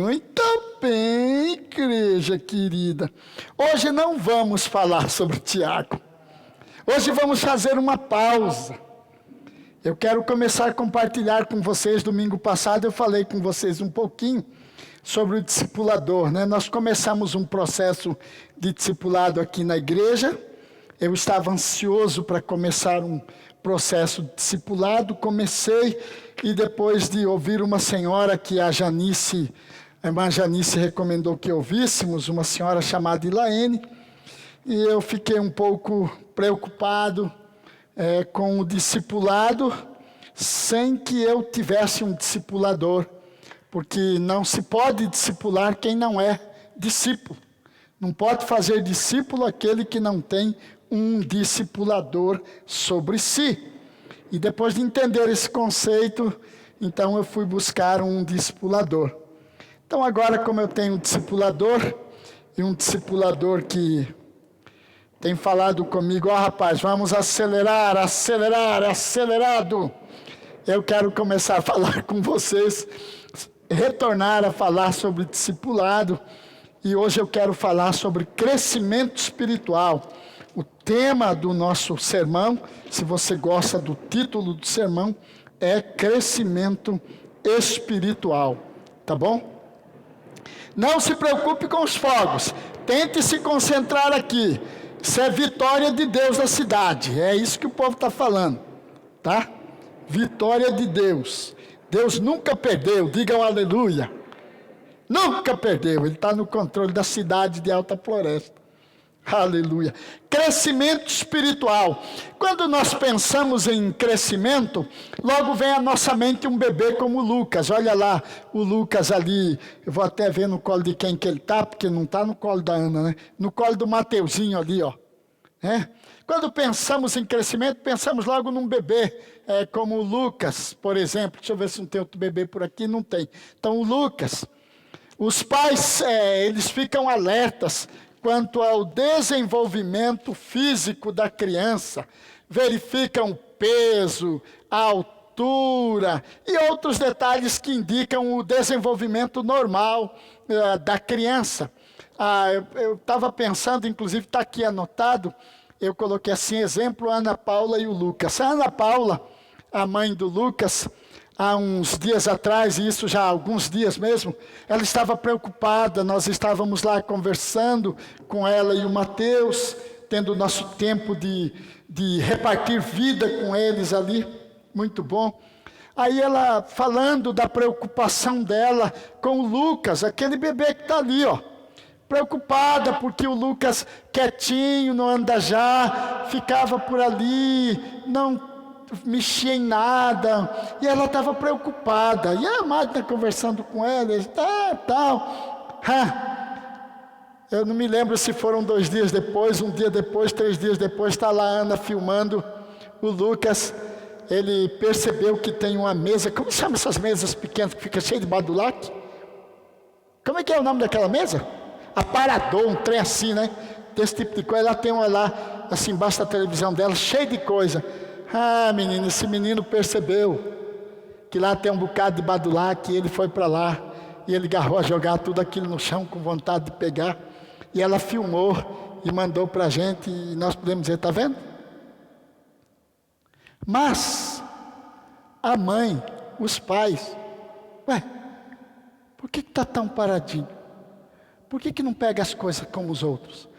Muito bem, igreja querida. Hoje não vamos falar sobre Tiago. Hoje vamos fazer uma pausa. Eu quero começar a compartilhar com vocês. Domingo passado eu falei com vocês um pouquinho sobre o discipulador, né? Nós começamos um processo de discipulado aqui na igreja. Eu estava ansioso para começar um processo de discipulado. Comecei e depois de ouvir uma senhora que a irmã Janice recomendou que ouvíssemos, uma senhora chamada Ilaene, e eu fiquei um pouco preocupado com o discipulado, sem que eu tivesse um discipulador, porque não se pode discipular quem não é discípulo. Não pode fazer discípulo aquele que não tem um discipulador sobre si. E depois de entender esse conceito, então eu fui buscar um discipulador. Então agora, como eu tenho um discipulador, e um discipulador que tem falado comigo, rapaz, vamos acelerar, acelerado. Eu quero começar a falar com vocês, retornar a falar sobre discipulado, e hoje eu quero falar sobre crescimento espiritual. O tema do nosso sermão, se você gosta do título do sermão, é crescimento espiritual, tá bom? Não se preocupe com os fogos, tente se concentrar aqui. Isso é vitória de Deus na cidade, é isso que o povo está falando, tá? Vitória de Deus. Deus nunca perdeu, digam aleluia. Nunca perdeu, Ele está no controle da cidade de Alta Floresta. Aleluia. Crescimento espiritual. Quando nós pensamos em crescimento, logo vem à nossa mente um bebê como Lucas. Olha lá, o Lucas ali, eu vou até ver no colo de quem que ele está, porque não está no colo da Ana, né? No colo do Mateuzinho ali, ó. Quando pensamos em crescimento, pensamos logo num bebê, como o Lucas, por exemplo. Deixa eu ver se não tem outro bebê por aqui, não tem. Então o Lucas, os pais, eles ficam alertas quanto ao desenvolvimento físico da criança, verificam o peso, a altura e outros detalhes que indicam o desenvolvimento normal da criança. Eu estava pensando, inclusive está aqui anotado, eu coloquei assim, exemplo, Ana Paula e o Lucas. A Ana Paula, a mãe do Lucas, há uns dias atrás, e isso já há alguns dias mesmo, ela estava preocupada. Nós estávamos lá conversando com ela e o Mateus, tendo o nosso tempo de repartir vida com eles ali, muito bom. Aí ela falando da preocupação dela com o Lucas, aquele bebê que está ali, ó. Preocupada porque o Lucas quietinho, não anda já, ficava por ali, não mexia em nada, e ela estava preocupada, e a Magda conversando com ela, tal. Eu não me lembro se foram 2 dias depois, 1 dia depois, 3 dias depois, está lá a Ana filmando o Lucas. Ele percebeu que tem uma mesa, como chama essas mesas pequenas que fica cheia de badulaque? Como é que é o nome daquela mesa? Aparador, um trem assim, né? Desse tipo de coisa. Ela tem uma lá, assim, embaixo da televisão dela, cheia de coisa. Menino, esse menino percebeu que lá tem um bocado de badulaque, e ele foi para lá, e ele agarrou a jogar tudo aquilo no chão com vontade de pegar, e ela filmou e mandou para a gente, e nós podemos dizer, está vendo? Mas a mãe, os pais, por que está tão paradinho? Por que não pega as coisas como os outros?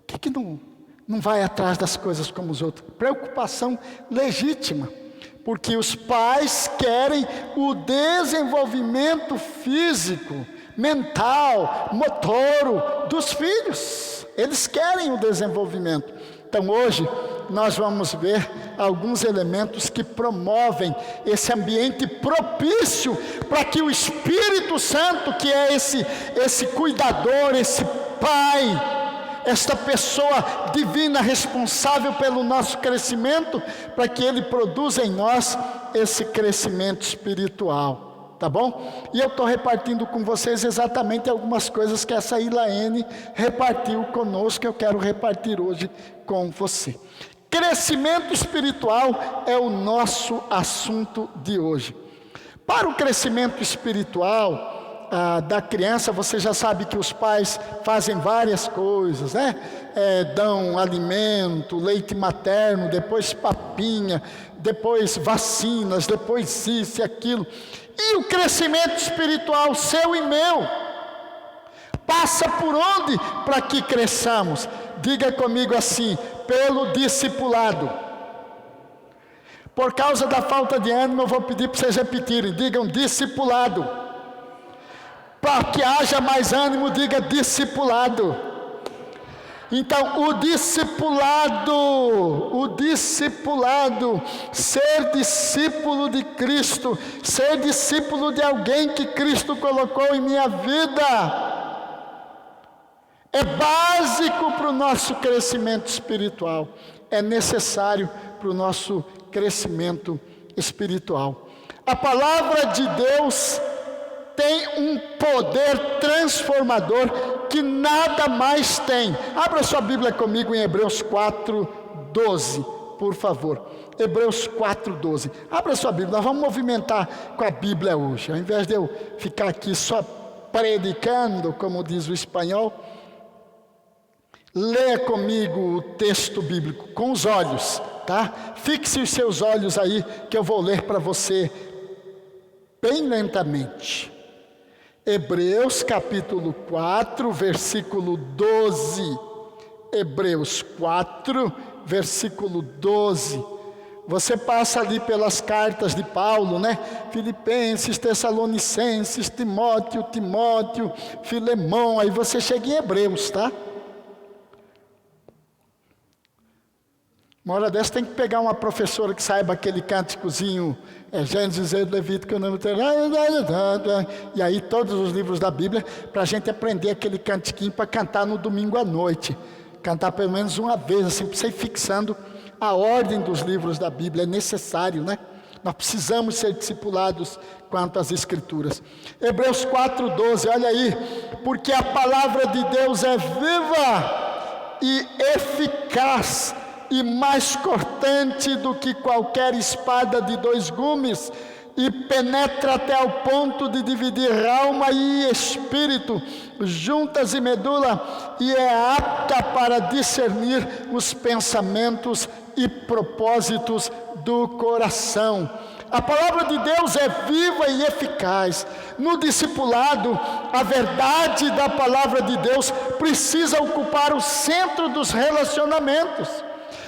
Por que não vai atrás das coisas como os outros? Preocupação legítima, porque os pais querem o desenvolvimento físico, mental, motor dos filhos. Eles querem o desenvolvimento. Então hoje nós vamos ver alguns elementos que promovem esse ambiente propício para que o Espírito Santo, que é esse cuidador, esse pai, esta pessoa divina responsável pelo nosso crescimento, para que Ele produza em nós esse crescimento espiritual, tá bom? E eu estou repartindo com vocês exatamente algumas coisas que essa Ilaene repartiu conosco, eu quero repartir hoje com você. Crescimento espiritual é o nosso assunto de hoje. Para o crescimento espiritual, da criança, você já sabe que os pais fazem várias coisas, né? Dão alimento, leite materno, depois papinha, depois vacinas, depois isso e aquilo. E o crescimento espiritual seu e meu passa por onde para que cresçamos? Diga comigo assim: pelo discipulado. Por causa da falta de ânimo, eu vou pedir para vocês repetirem. Digam discipulado. Para que haja mais ânimo, diga discipulado. Então, o discipulado, ser discípulo de Cristo, ser discípulo de alguém que Cristo colocou em minha vida, é básico para o nosso crescimento espiritual. É necessário para o nosso crescimento espiritual. A palavra de Deus tem um poder transformador que nada mais tem. Abra sua Bíblia comigo em Hebreus 4:12, por favor. Hebreus 4:12. Abra sua Bíblia, nós vamos movimentar com a Bíblia hoje. Ao invés de eu ficar aqui só predicando, como diz o espanhol, leia comigo o texto bíblico com os olhos, tá? Fixe os seus olhos aí, que eu vou ler para você bem lentamente. Hebreus capítulo 4, versículo 12. Hebreus 4, versículo 12. Você passa ali pelas cartas de Paulo, né? Filipenses, Tessalonicenses, Timóteo, Filemão. Aí você chega em Hebreus, tá? Uma hora dessa tem que pegar uma professora que saiba aquele cânticozinho, Gênesis, Levítico, e aí todos os livros da Bíblia, para a gente aprender aquele cantiquinho para cantar no domingo à noite. Cantar pelo menos uma vez, assim, para você ir fixando a ordem dos livros da Bíblia. É necessário, né? Nós precisamos ser discipulados quanto às Escrituras. Hebreus 4:12, olha aí. Porque a palavra de Deus é viva e eficaz, e mais cortante do que qualquer espada de 2 gumes, e penetra até ao ponto de dividir alma e espírito, juntas e medula, e é apta para discernir os pensamentos e propósitos do coração. A palavra de Deus é viva e eficaz. No discipulado, a verdade da palavra de Deus precisa ocupar o centro dos relacionamentos.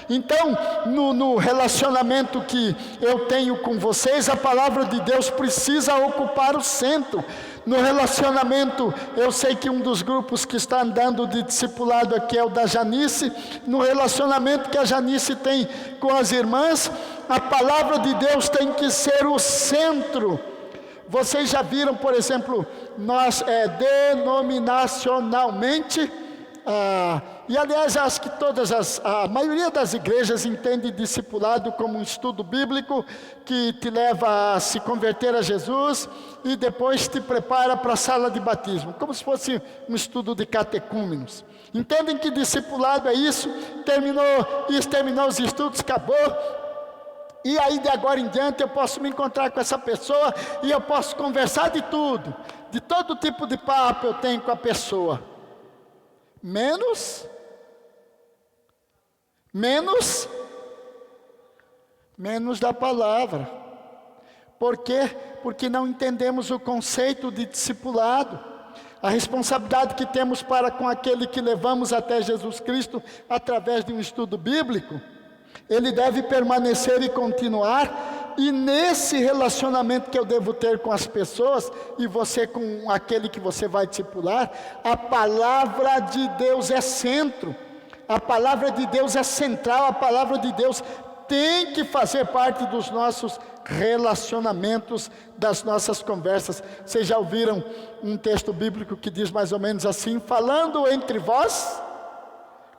Então, no relacionamento que eu tenho com vocês, a palavra de Deus precisa ocupar o centro. No relacionamento, eu sei que um dos grupos que está andando de discipulado aqui é o da Janice. No relacionamento que a Janice tem com as irmãs, a palavra de Deus tem que ser o centro. Vocês já viram, por exemplo, nós denominacionalmente, e aliás, acho que a maioria das igrejas entende discipulado como um estudo bíblico que te leva a se converter a Jesus e depois te prepara para a sala de batismo, como se fosse um estudo de catecúmenos. Entendem que discipulado é isso? Terminou os estudos, acabou. E aí de agora em diante eu posso me encontrar com essa pessoa e eu posso conversar de tudo, de todo tipo de papo eu tenho com a pessoa. Menos da palavra. Por quê? Porque não entendemos o conceito de discipulado. A responsabilidade que temos para com aquele que levamos até Jesus Cristo através de um estudo bíblico, ele deve permanecer e continuar. E nesse relacionamento que eu devo ter com as pessoas, e você com aquele que você vai discipular, a palavra de Deus é centro, a palavra de Deus é central, a palavra de Deus tem que fazer parte dos nossos relacionamentos, das nossas conversas. Vocês já ouviram um texto bíblico que diz mais ou menos assim: falando entre vós,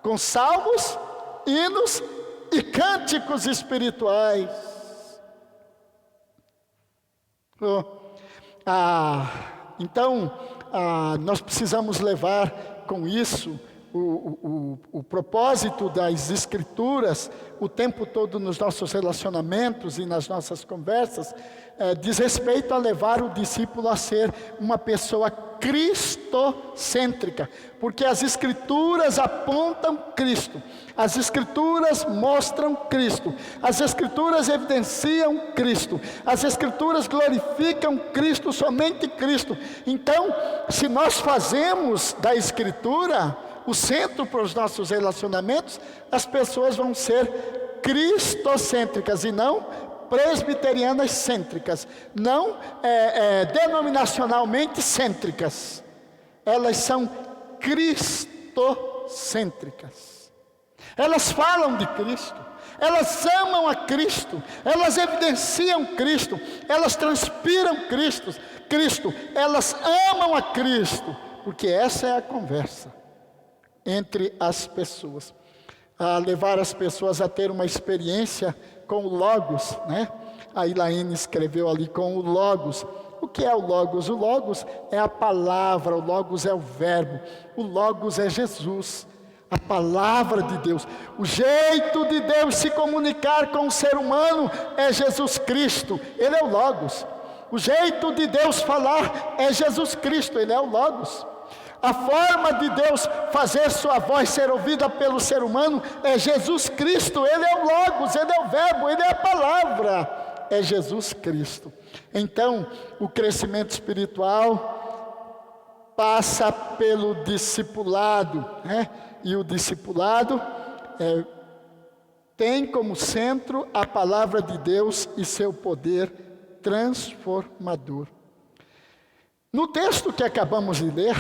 com salmos, hinos e cânticos espirituais. Então, nós precisamos levar com isso o propósito das Escrituras, o tempo todo nos nossos relacionamentos e nas nossas conversas, diz respeito a levar o discípulo a ser uma pessoa cristocêntrica, porque as Escrituras apontam Cristo, as Escrituras mostram Cristo, as Escrituras evidenciam Cristo, as Escrituras glorificam Cristo, somente Cristo. Então, se nós fazemos da Escritura o centro para os nossos relacionamentos, as pessoas vão ser cristocêntricas e não presbiterianas cêntricas, não denominacionalmente cêntricas. Elas são cristocêntricas. Elas falam de Cristo, elas amam a Cristo, elas evidenciam Cristo, elas transpiram Cristo, elas amam a Cristo, porque essa é a conversa entre as pessoas, a levar as pessoas a ter uma experiência com o Logos, né? A Elaine escreveu ali com o Logos. O que é o Logos? O Logos é a palavra, o Logos é o verbo, o Logos é Jesus, a palavra de Deus. O jeito de Deus se comunicar com o ser humano é Jesus Cristo, Ele é o Logos. O jeito de Deus falar é Jesus Cristo, Ele é o Logos. A forma de Deus fazer sua voz ser ouvida pelo ser humano é Jesus Cristo, Ele é o Logos, Ele é o verbo, Ele é a palavra, é Jesus Cristo. Então, o crescimento espiritual passa pelo discipulado, né? E o discipulado tem como centro a palavra de Deus e seu poder transformador. No texto que acabamos de ler,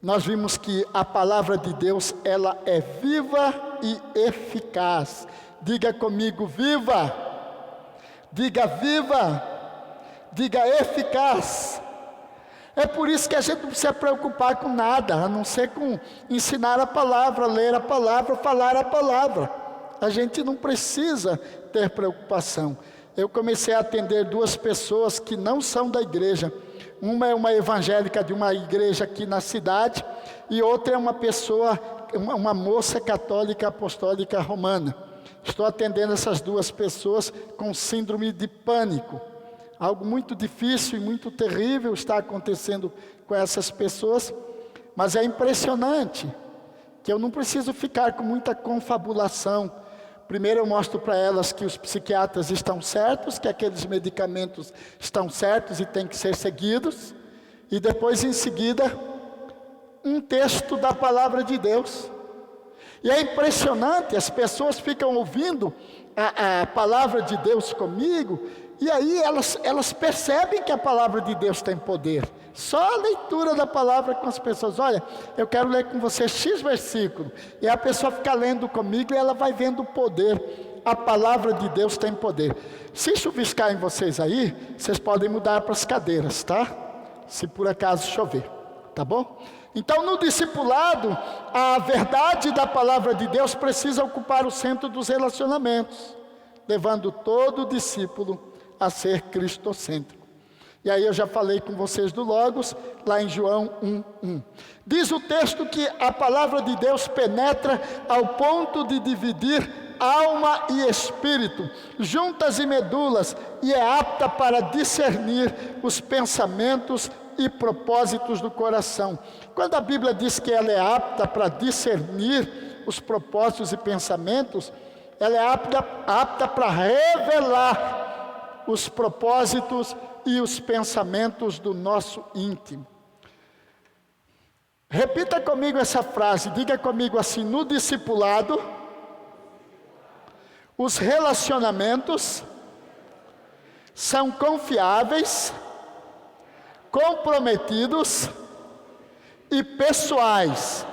nós vimos que a palavra de Deus, ela é viva e eficaz. Diga comigo, viva. Diga viva. Diga eficaz. É por isso que a gente não precisa preocupar com nada, a não ser com ensinar a palavra, ler a palavra, falar a palavra. A gente não precisa ter preocupação. Eu comecei a atender 2 pessoas que não são da igreja. Uma é uma evangélica de uma igreja aqui na cidade, e outra é uma pessoa, uma moça católica apostólica romana. Estou atendendo essas 2 pessoas com síndrome de pânico. Algo muito difícil e muito terrível está acontecendo com essas pessoas, mas é impressionante que eu não preciso ficar com muita confabulação. Primeiro eu mostro para elas que os psiquiatras estão certos, que aqueles medicamentos estão certos e têm que ser seguidos. E depois, em seguida, um texto da palavra de Deus. E é impressionante, as pessoas ficam ouvindo a palavra de Deus comigo, e aí elas percebem que a palavra de Deus tem poder. Só a leitura da palavra com as pessoas. Olha, eu quero ler com você X versículo. E a pessoa fica lendo comigo e ela vai vendo o poder. A palavra de Deus tem poder. Se chuviscar em vocês aí, vocês podem mudar para as cadeiras, tá? Se por acaso chover, tá bom? Então, no discipulado, a verdade da palavra de Deus precisa ocupar o centro dos relacionamentos, levando todo discípulo a ser cristocêntrico. E aí eu já falei com vocês do Logos, lá em João 1:1. Diz o texto que a palavra de Deus penetra ao ponto de dividir alma e espírito, juntas e medulas, e é apta para discernir os pensamentos e propósitos do coração. Quando a Bíblia diz que ela é apta para discernir os propósitos e pensamentos, ela é apta para revelar os propósitos e os pensamentos do nosso íntimo. Repita comigo essa frase, diga comigo assim: no discipulado, os relacionamentos são confiáveis, comprometidos e pessoais.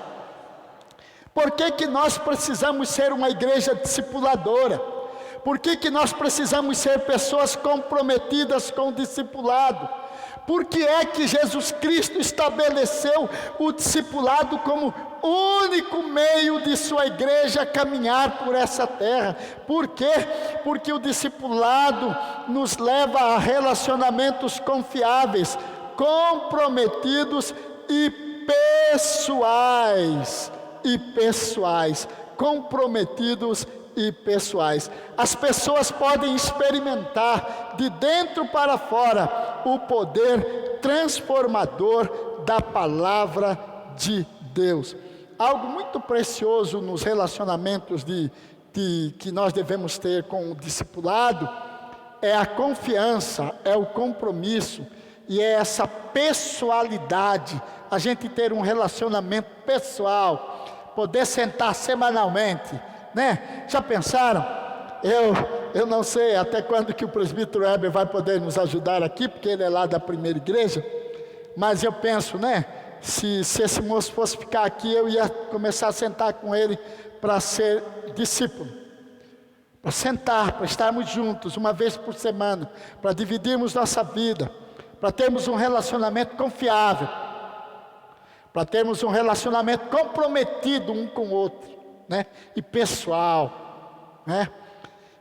Por que nós precisamos ser uma igreja discipuladora? Por que nós precisamos ser pessoas comprometidas com o discipulado? Por que é que Jesus Cristo estabeleceu o discipulado como único meio de sua igreja caminhar por essa terra? Por quê? Porque o discipulado nos leva a relacionamentos confiáveis, comprometidos e pessoais e pessoais, comprometidos e pessoais. As pessoas podem experimentar de dentro para fora o poder transformador da palavra de Deus. Algo muito precioso nos relacionamentos que nós devemos ter com o discipulado é a confiança, é o compromisso e é essa pessoalidade, a gente ter um relacionamento pessoal, poder sentar semanalmente, né? Já pensaram? Eu não sei até quando que o presbítero Heber vai poder nos ajudar aqui, porque ele é lá da primeira igreja, mas eu penso, né? Se esse moço fosse ficar aqui, eu ia começar a sentar com ele para ser discípulo, para sentar, para estarmos juntos uma vez por semana, para dividirmos nossa vida, para termos um relacionamento confiável, para termos um relacionamento comprometido um com o outro, né? E pessoal, né?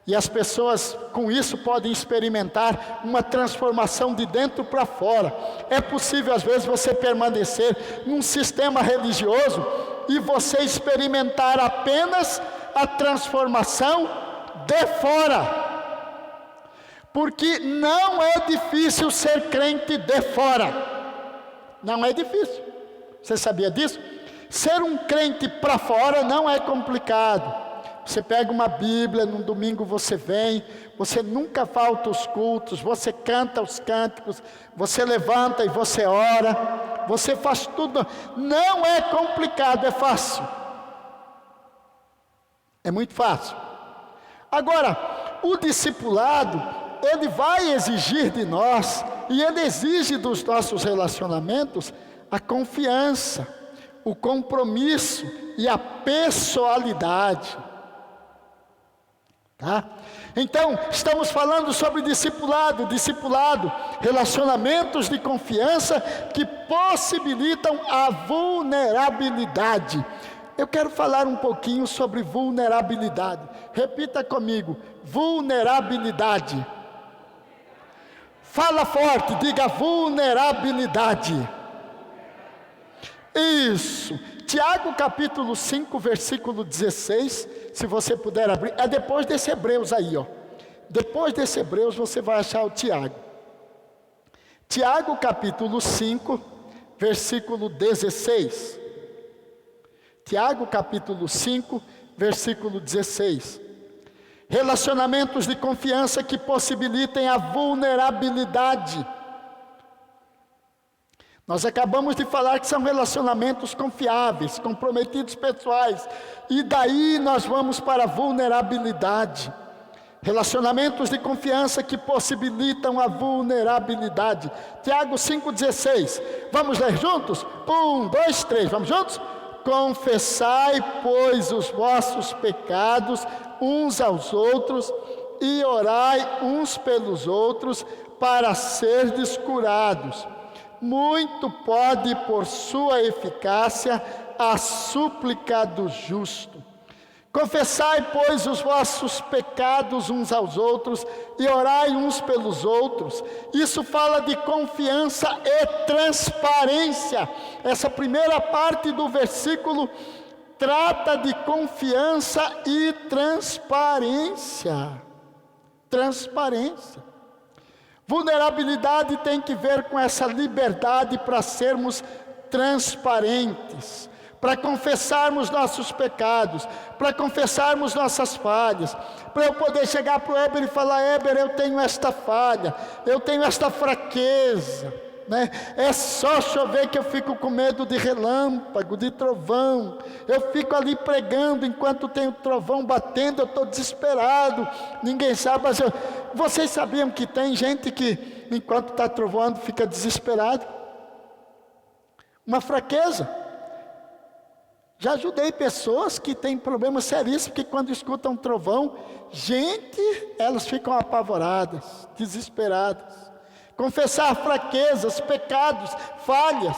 E as pessoas com isso podem experimentar uma transformação de dentro para fora. É possível às vezes você permanecer num sistema religioso e você experimentar apenas a transformação de fora. Porque não é difícil ser crente de fora. Não é difícil. Você sabia disso? Ser um crente para fora não é complicado. Você pega uma Bíblia, num domingo você vem, você nunca falta os cultos, você canta os cânticos, você levanta e você ora, você faz tudo. Não é complicado, é fácil. É muito fácil. Agora, o discipulado, ele vai exigir de nós, e ele exige dos nossos relacionamentos, a confiança, o compromisso e a pessoalidade. Tá? Então, estamos falando sobre discipulado, relacionamentos de confiança que possibilitam a vulnerabilidade. Eu quero falar um pouquinho sobre vulnerabilidade. Repita comigo, vulnerabilidade. Fala forte, diga vulnerabilidade. Isso. Tiago capítulo 5, versículo 16, se você puder abrir, é depois desse Hebreus aí, ó. Depois desse Hebreus você vai achar o Tiago. Tiago capítulo 5, versículo 16. Tiago capítulo 5, versículo 16. Relacionamentos de confiança que possibilitem a vulnerabilidade. Nós acabamos de falar que são relacionamentos confiáveis, comprometidos pessoais. E daí nós vamos para a vulnerabilidade. Relacionamentos de confiança que possibilitam a vulnerabilidade. Tiago 5,16. Vamos ler juntos? 1, 2, 3. Vamos juntos? Confessai, pois, os vossos pecados uns aos outros e orai uns pelos outros para serdes curados. Muito pode, por sua eficácia, a súplica do justo. Confessai, pois, os vossos pecados uns aos outros e orai uns pelos outros. Isso fala de confiança e transparência. Essa primeira parte do versículo trata de confiança e transparência. Transparência. Vulnerabilidade tem que ver com essa liberdade para sermos transparentes, para confessarmos nossos pecados, para confessarmos nossas falhas, para eu poder chegar para o Heber e falar: Heber, eu tenho esta falha, eu tenho esta fraqueza, né? É só chover que eu fico com medo de relâmpago, de trovão, eu fico ali pregando enquanto tem o trovão batendo, eu estou desesperado, ninguém sabe, mas vocês sabiam que tem gente que enquanto está trovoando fica desesperado? Uma fraqueza. Já ajudei pessoas que têm problemas seríssimos, porque quando escutam um trovão, gente, elas ficam apavoradas, desesperadas. Confessar fraquezas, pecados, falhas.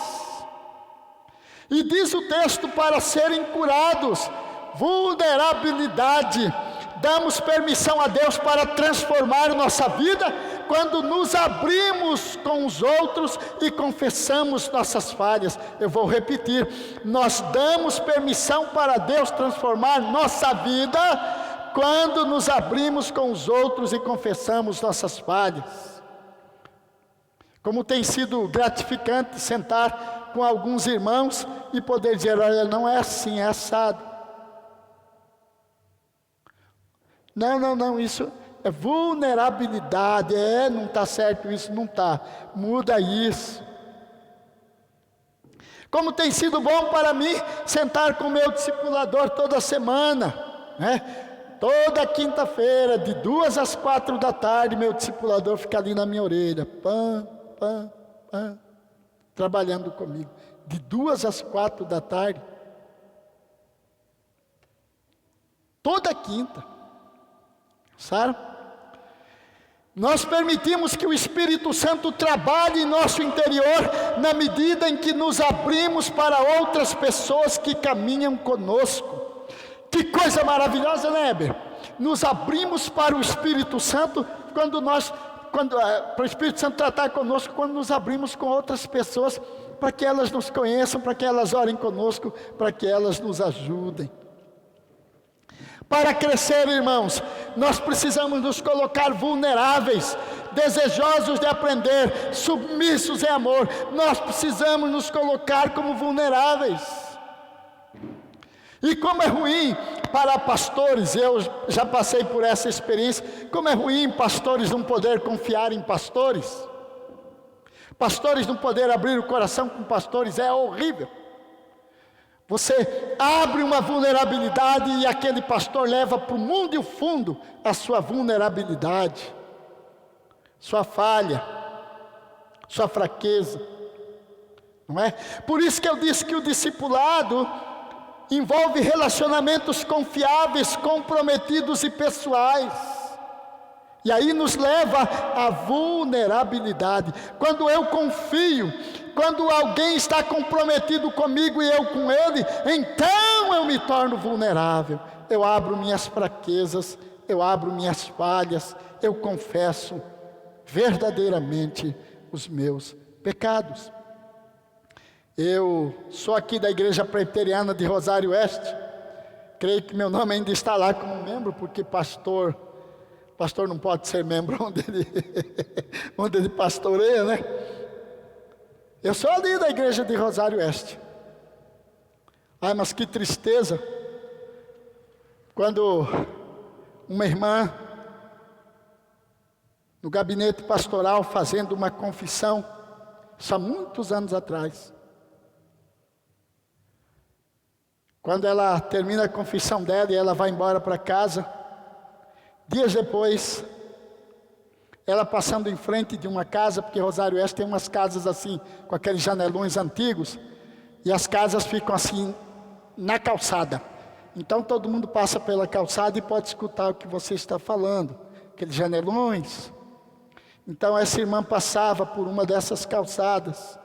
E diz o texto: para serem curados, vulnerabilidade. Damos permissão a Deus para transformar nossa vida, quando nos abrimos com os outros e confessamos nossas falhas. Eu vou repetir: nós damos permissão para Deus transformar nossa vida quando nos abrimos com os outros e confessamos nossas falhas. Como tem sido gratificante sentar com alguns irmãos e poder dizer: olha, não é assim, é assado. Não, isso é vulnerabilidade. Não está certo isso, não está. Muda isso. Como tem sido bom para mim sentar com o meu discipulador toda semana, né? Toda quinta-feira, de 2 às 4 da tarde, meu discipulador fica ali na minha orelha, trabalhando comigo, de 2 às 4 da tarde, toda quinta, sabe? Nós permitimos que o Espírito Santo trabalhe em nosso interior, na medida em que nos abrimos para outras pessoas que caminham conosco. Que coisa maravilhosa, né, Heber? Nos abrimos para o Espírito Santo para o Espírito Santo tratar conosco, quando nos abrimos com outras pessoas, para que elas nos conheçam, para que elas orem conosco, para que elas nos ajudem. Para crescer, irmãos, nós precisamos nos colocar vulneráveis, desejosos de aprender, submissos em amor. Nós precisamos nos colocar como vulneráveis. E como é ruim para pastores, eu já passei por essa experiência, como é ruim pastores não poder confiar em pastores. Pastores não poder abrir o coração com pastores, é horrível. Você abre uma vulnerabilidade e aquele pastor leva para o mundo e o fundo a sua vulnerabilidade, sua falha, sua fraqueza, não é? Por isso que eu disse que o discipulado envolve relacionamentos confiáveis, comprometidos e pessoais. E aí nos leva à vulnerabilidade. Quando eu confio, quando alguém está comprometido comigo e eu com ele, então eu me torno vulnerável. Eu abro minhas fraquezas, eu abro minhas falhas, eu confesso verdadeiramente os meus pecados. Eu sou aqui da Igreja Presbiteriana de Rosário Oeste. Creio que meu nome ainda está lá como membro, porque pastor não pode ser membro onde ele pastoreia, né? Eu sou ali da Igreja de Rosário Oeste. Ai, mas que tristeza, quando uma irmã, no gabinete pastoral, fazendo uma confissão, isso há muitos anos atrás, quando ela termina a confissão dela e ela vai embora para casa, dias depois, ela passando em frente de uma casa, porque Rosário Oeste tem umas casas assim, com aqueles janelões antigos, e as casas ficam assim, na calçada. Então todo mundo passa pela calçada e pode escutar o que você está falando, aqueles janelões. Então essa irmã passava por uma dessas calçadas,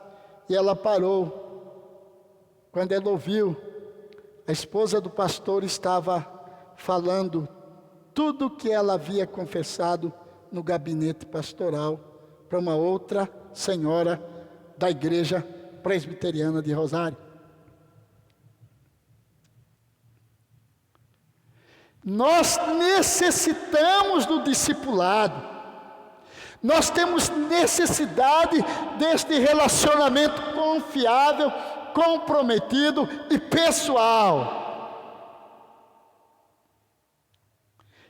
e ela parou. Quando ela ouviu, a esposa do pastor estava falando tudo o que ela havia confessado no gabinete pastoral para uma outra senhora da Igreja Presbiteriana de Rosário. Nós necessitamos do discipulado. Nós temos necessidade deste relacionamento confiável, comprometido e pessoal,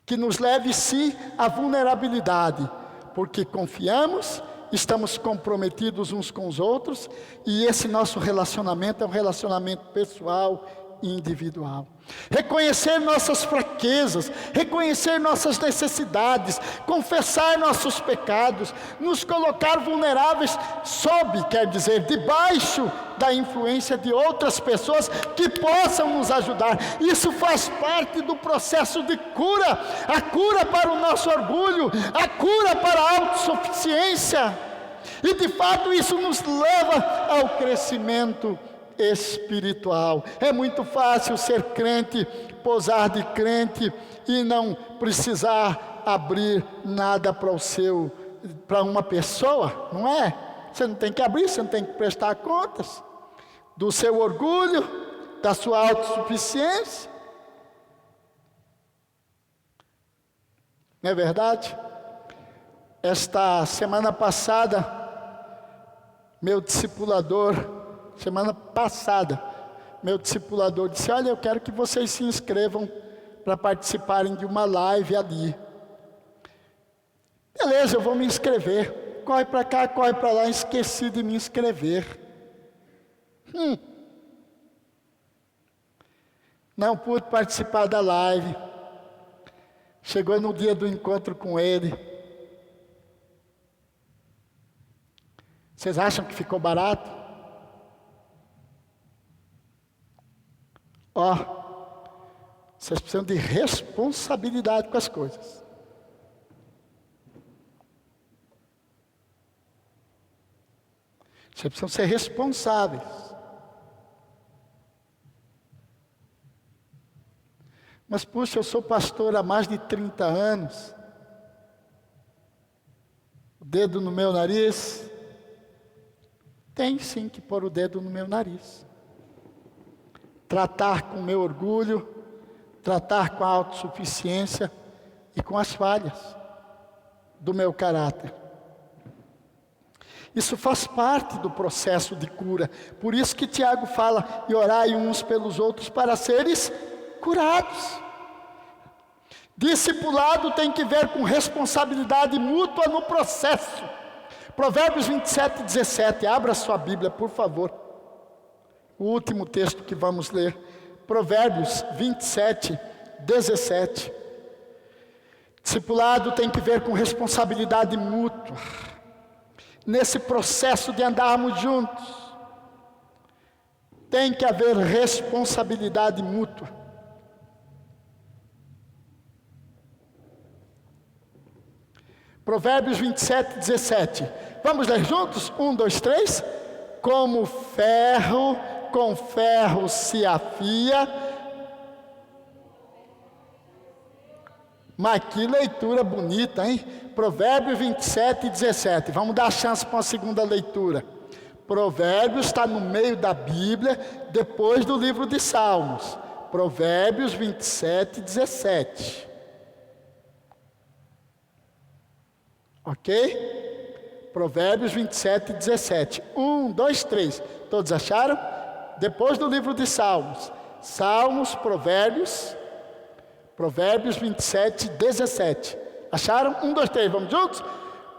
que nos leve sim à vulnerabilidade, porque confiamos, estamos comprometidos uns com os outros, e esse nosso relacionamento é um relacionamento pessoal e individual. Reconhecer nossas fraquezas, reconhecer nossas necessidades, confessar nossos pecados, nos colocar vulneráveis quer dizer, debaixo da influência de outras pessoas que possam nos ajudar. Isso faz parte do processo de cura, a cura para o nosso orgulho, a cura para a autossuficiência, e de fato isso nos leva ao crescimento espiritual. É muito fácil ser crente, posar de crente e não precisar abrir nada para o seu para uma pessoa, não é? Você não tem que abrir, você não tem que prestar contas do seu orgulho, da sua autossuficiência. Não é verdade? Esta semana passada, meu discipulador disse: olha, eu quero que vocês se inscrevam para participarem de uma live ali. Beleza, eu vou me inscrever. Corre para cá, corre para lá, esqueci de me inscrever. Não pude participar da live. Chegou no dia do encontro com ele. Vocês acham que ficou barato? Vocês precisam de responsabilidade com as coisas. Vocês precisam ser responsáveis. Mas, puxa, eu sou pastor há mais de 30 anos. O dedo no meu nariz. Tem sim que pôr o dedo no meu nariz. Tratar com o meu orgulho, tratar com a autossuficiência e com as falhas do meu caráter. Isso faz parte do processo de cura. Por isso que Tiago fala: e orai uns pelos outros para seres curados. Discipulado tem que ver com responsabilidade mútua no processo. Provérbios 27, 17. Abra sua Bíblia, por favor. O último texto que vamos ler. Provérbios 27, 17. Discipulado tem que ver com responsabilidade mútua. Nesse processo de andarmos juntos, tem que haver responsabilidade mútua. Provérbios 27, 17. Vamos ler juntos? 1, 2, 3. Como ferro com ferro se afia. Mas que leitura bonita, hein? Provérbios 27, 17. Vamos dar chance para uma segunda leitura. Provérbios está no meio da Bíblia, depois do livro de Salmos. Provérbios 27, 17. Ok? Provérbios 27, 17. 1, 2, 3. Todos acharam? Depois do livro de Salmos. Salmos, Provérbios 27, 17. Acharam? 1, 2, 3. Vamos juntos?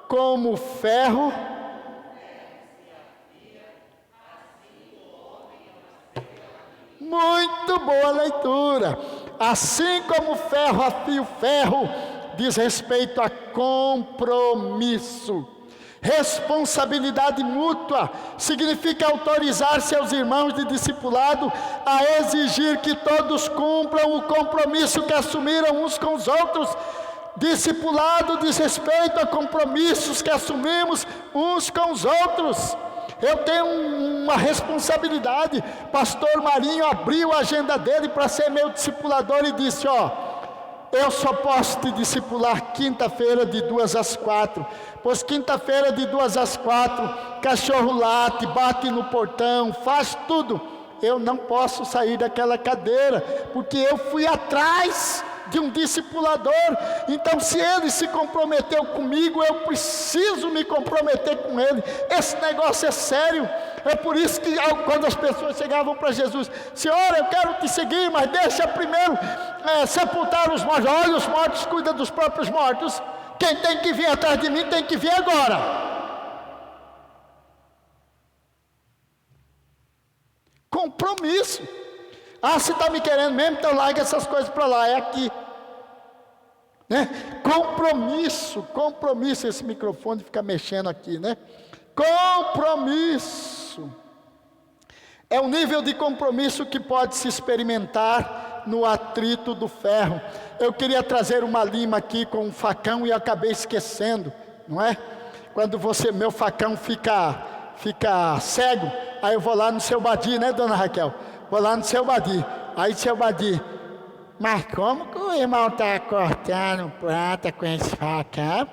Como ferro. Muito boa leitura. Assim como ferro afia o ferro, diz respeito a compromisso. Responsabilidade mútua significa autorizar seus irmãos de discipulado a exigir que todos cumpram o compromisso que assumiram uns com os outros. Discipulado diz respeito a compromissos que assumimos uns com os outros. Eu tenho uma responsabilidade. Pastor Marinho abriu a agenda dele para ser meu discipulador e disse: eu só posso te discipular quinta-feira de 2 às 4. Pois quinta-feira de 2 às 4, cachorro late, bate no portão, faz tudo. Eu não posso sair daquela cadeira, porque eu fui atrás de um discipulador. Então, se ele se comprometeu comigo, eu preciso me comprometer com ele. Esse negócio é sério. É por isso que quando as pessoas chegavam para Jesus: Senhor, eu quero te seguir, mas deixa primeiro sepultar os mortos. Olha, os mortos cuidam dos próprios mortos. Quem tem que vir atrás de mim tem que vir agora. Compromisso. Se está me querendo mesmo, então larga essas coisas para lá, é aqui. Né? Compromisso. Esse microfone fica mexendo aqui, né? Compromisso. É um nível de compromisso que pode se experimentar no atrito do ferro. Eu queria trazer uma lima aqui com um facão e acabei esquecendo, não é? Quando meu facão fica cego, aí eu vou lá no seu Badi, né, dona Raquel? Vou lá no seu Badi. Aí seu Badi: mas como que o irmão está cortando prata com esse facão?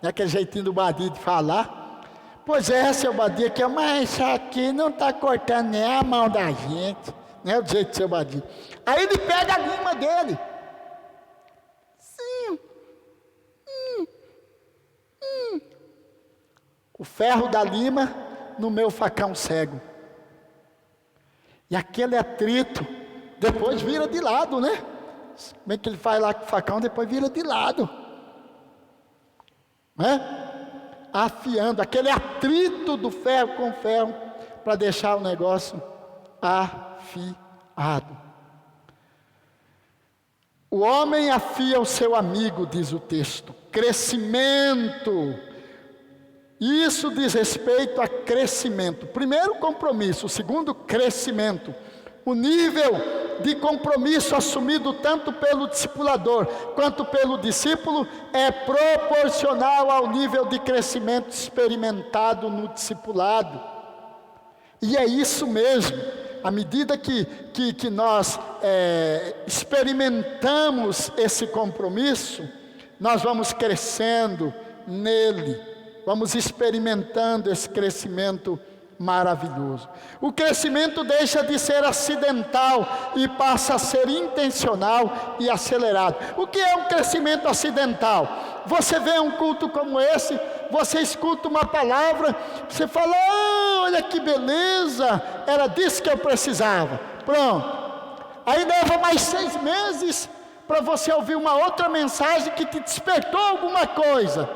Não é aquele jeitinho do Badia de falar. Pois é, seu Badia, que mas isso aqui não está cortando nem a mão da gente. Não é o jeito do seu Badia. Aí ele pega a lima dele. Sim. O ferro da lima no meu facão cego. E aquele atrito depois vira de lado, né? Como é que ele faz lá com o facão, depois vira de lado. Né? Afiando, aquele atrito do ferro com ferro, para deixar o negócio afiado. O homem afia o seu amigo, diz o texto. Crescimento. Isso diz respeito a crescimento. Primeiro, compromisso. Segundo, crescimento. O nível de compromisso assumido tanto pelo discipulador quanto pelo discípulo é proporcional ao nível de crescimento experimentado no discipulado. E é isso mesmo. À medida que nós experimentamos esse compromisso, nós vamos crescendo nele, vamos experimentando esse crescimento maravilhoso. O crescimento deixa de ser acidental e passa a ser intencional e acelerado. O que é um crescimento acidental? Você vê um culto como esse, você escuta uma palavra, você fala, olha que beleza, era disso que eu precisava. Pronto. Aí leva mais 6 meses para você ouvir uma outra mensagem que te despertou alguma coisa.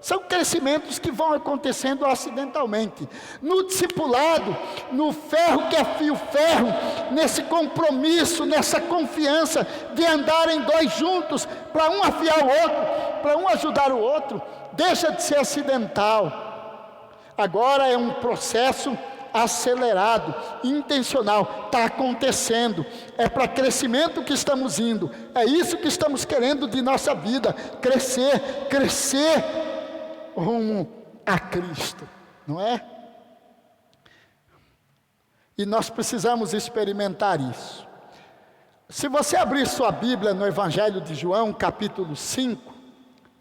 São crescimentos que vão acontecendo acidentalmente. No discipulado, no ferro que afia o ferro, nesse compromisso, nessa confiança de andarem 2 juntos, para um afiar o outro, para um ajudar o outro, deixa de ser acidental. Agora é um processo acelerado, intencional, está acontecendo. É para crescimento que estamos indo. É isso que estamos querendo de nossa vida, crescer rumo a Cristo, não é? E nós precisamos experimentar isso. Se você abrir sua Bíblia no Evangelho de João, capítulo 5,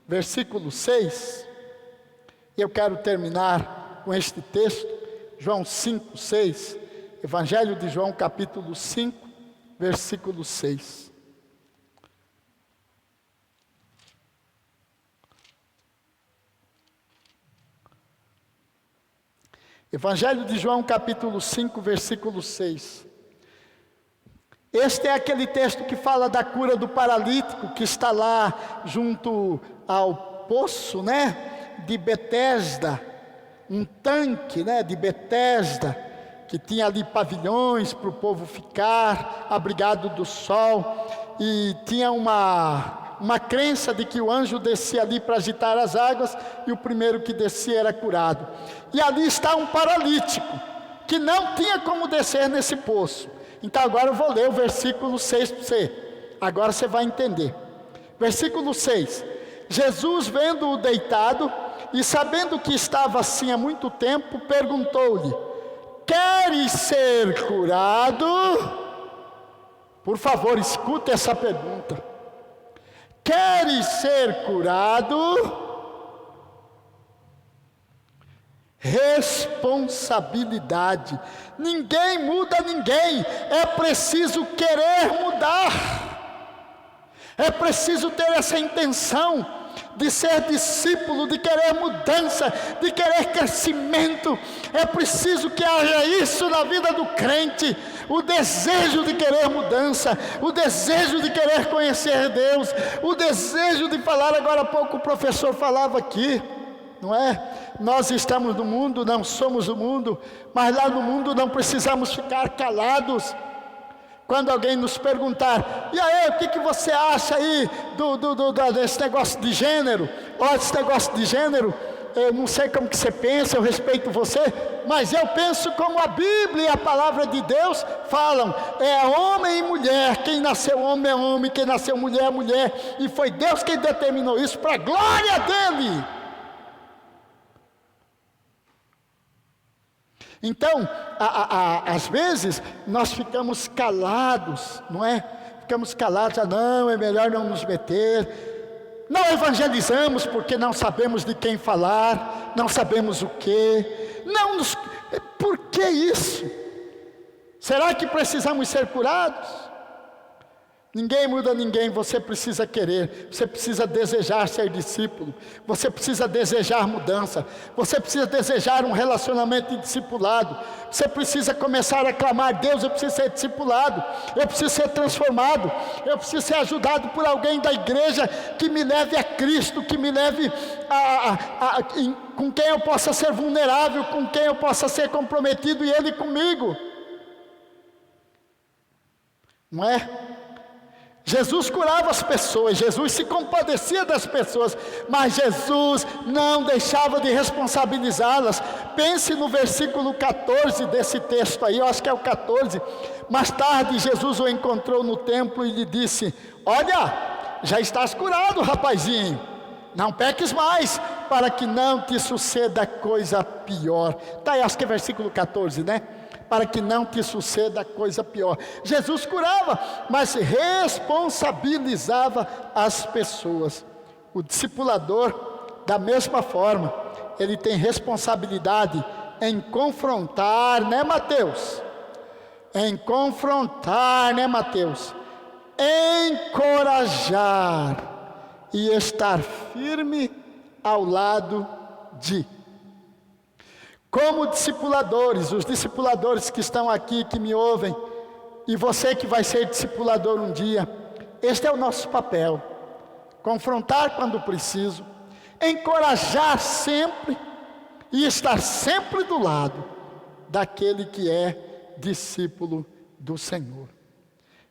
versículo 6, eu quero terminar com este texto, João 5, 6, Evangelho de João, capítulo 5, versículo 6. Evangelho de João, capítulo 5, versículo 6. Este é aquele texto que fala da cura do paralítico, que está lá junto ao poço, né, de Betesda, um tanque, né, de Betesda, que tinha ali pavilhões para o povo ficar, abrigado do sol, e tinha uma crença de que o anjo descia ali para agitar as águas, e o primeiro que descia era curado. E ali está um paralítico, que não tinha como descer nesse poço. Então agora eu vou ler o versículo 6 para você. Agora você vai entender. Versículo 6. Jesus, vendo-o deitado, e sabendo que estava assim há muito tempo, perguntou-lhe: queres ser curado? Por favor, escute essa pergunta. Queres ser curado? Responsabilidade. Ninguém muda ninguém. É preciso querer mudar. É preciso ter essa intenção de ser discípulo, de querer mudança, de querer crescimento. É preciso que haja isso na vida do crente, o desejo de querer mudança, o desejo de querer conhecer Deus, o desejo de falar. Agora há pouco o professor falava aqui, não é? Nós estamos no mundo, não somos o mundo, mas lá no mundo não precisamos ficar calados. Quando alguém nos perguntar, e aí, o que você acha aí desse negócio de gênero? Olha, esse negócio de gênero, eu não sei como que você pensa, eu respeito você, mas eu penso como a Bíblia e a palavra de Deus falam. É homem e mulher, quem nasceu homem é homem, quem nasceu mulher é mulher, e foi Deus quem determinou isso para a glória dele. Então, às vezes, nós ficamos calados, não é? Ficamos calados, não, é melhor não nos meter. Não evangelizamos porque não sabemos de quem falar, não sabemos o que. Por que isso? Será que precisamos ser curados? Ninguém muda ninguém, você precisa querer, você precisa desejar ser discípulo, você precisa desejar mudança, você precisa desejar um relacionamento de discipulado, você precisa começar a clamar: Deus, eu preciso ser discipulado, eu preciso ser transformado, eu preciso ser ajudado por alguém da igreja que me leve a Cristo, que me leve com quem eu possa ser vulnerável, com quem eu possa ser comprometido e Ele comigo. Não é? Jesus curava as pessoas, Jesus se compadecia das pessoas, mas Jesus não deixava de responsabilizá-las. Pense no versículo 14 desse texto aí, eu acho que é o 14. Mais tarde Jesus o encontrou no templo e lhe disse: olha, já estás curado, rapazinho, não peques mais, para que não te suceda coisa pior. Tá aí, acho que é versículo 14, né? Para que não te suceda coisa pior. Jesus curava, mas responsabilizava as pessoas. O discipulador, da mesma forma, ele tem responsabilidade em confrontar, né, Mateus? Em confrontar, né, Mateus? Encorajar e estar firme ao lado de. Como discipuladores, os discipuladores que estão aqui, que me ouvem, e você que vai ser discipulador um dia, este é o nosso papel: confrontar quando preciso, encorajar sempre e estar sempre do lado daquele que é discípulo do Senhor.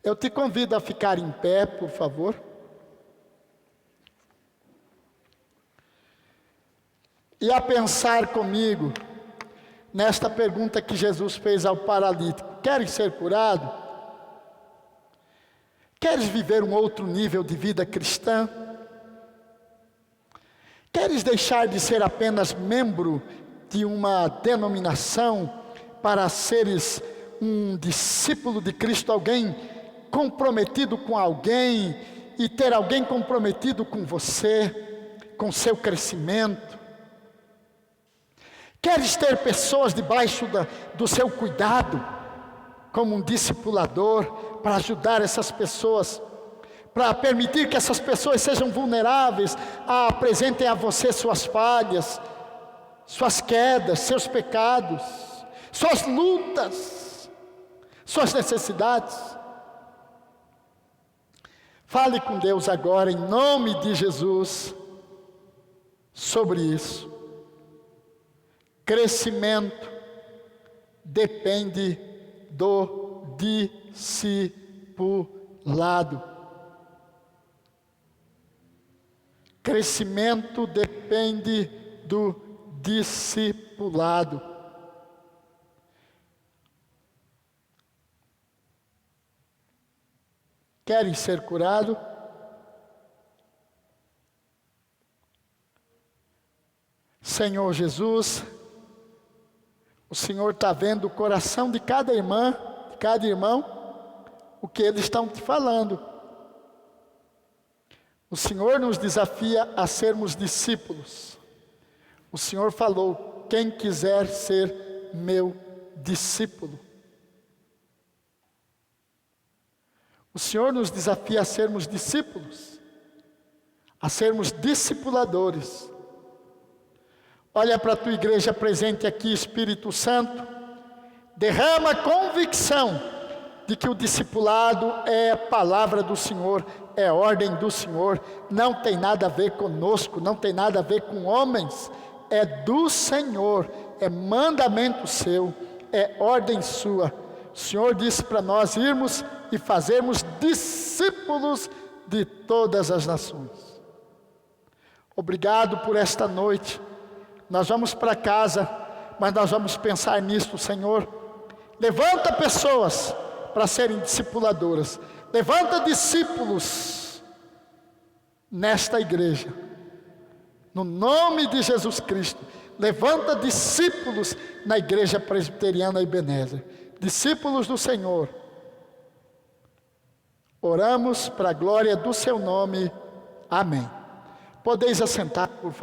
Eu te convido a ficar em pé, por favor. E a pensar comigo nesta pergunta que Jesus fez ao paralítico: queres ser curado? Queres viver um outro nível de vida cristã? Queres deixar de ser apenas membro de uma denominação para seres um discípulo de Cristo, alguém comprometido com alguém e ter alguém comprometido com você, com seu crescimento? Queres ter pessoas debaixo do seu cuidado, como um discipulador, para ajudar essas pessoas, para permitir que essas pessoas sejam vulneráveis, apresentem a você suas falhas, suas quedas, seus pecados, suas lutas, suas necessidades? Fale com Deus agora, em nome de Jesus, sobre isso. Crescimento depende do discipulado. Crescimento depende do discipulado. Querem ser curados? Senhor Jesus, o Senhor está vendo o coração de cada irmã, de cada irmão, o que eles estão te falando. O Senhor nos desafia a sermos discípulos. O Senhor falou: quem quiser ser meu discípulo. O Senhor nos desafia a sermos discípulos, a sermos discipuladores. Olha para a tua igreja presente aqui, Espírito Santo, derrama convicção de que o discipulado é a palavra do Senhor, é a ordem do Senhor, não tem nada a ver conosco, não tem nada a ver com homens, é do Senhor, é mandamento seu, é ordem sua. O Senhor disse para nós irmos e fazermos discípulos de todas as nações. Obrigado por esta noite. Nós vamos para casa, mas nós vamos pensar nisso, Senhor. Levanta pessoas para serem discipuladoras. Levanta discípulos nesta igreja. No nome de Jesus Cristo. Levanta discípulos na igreja presbiteriana Ebenezer. Discípulos do Senhor. Oramos para a glória do seu nome. Amém. Podeis assentar, por favor.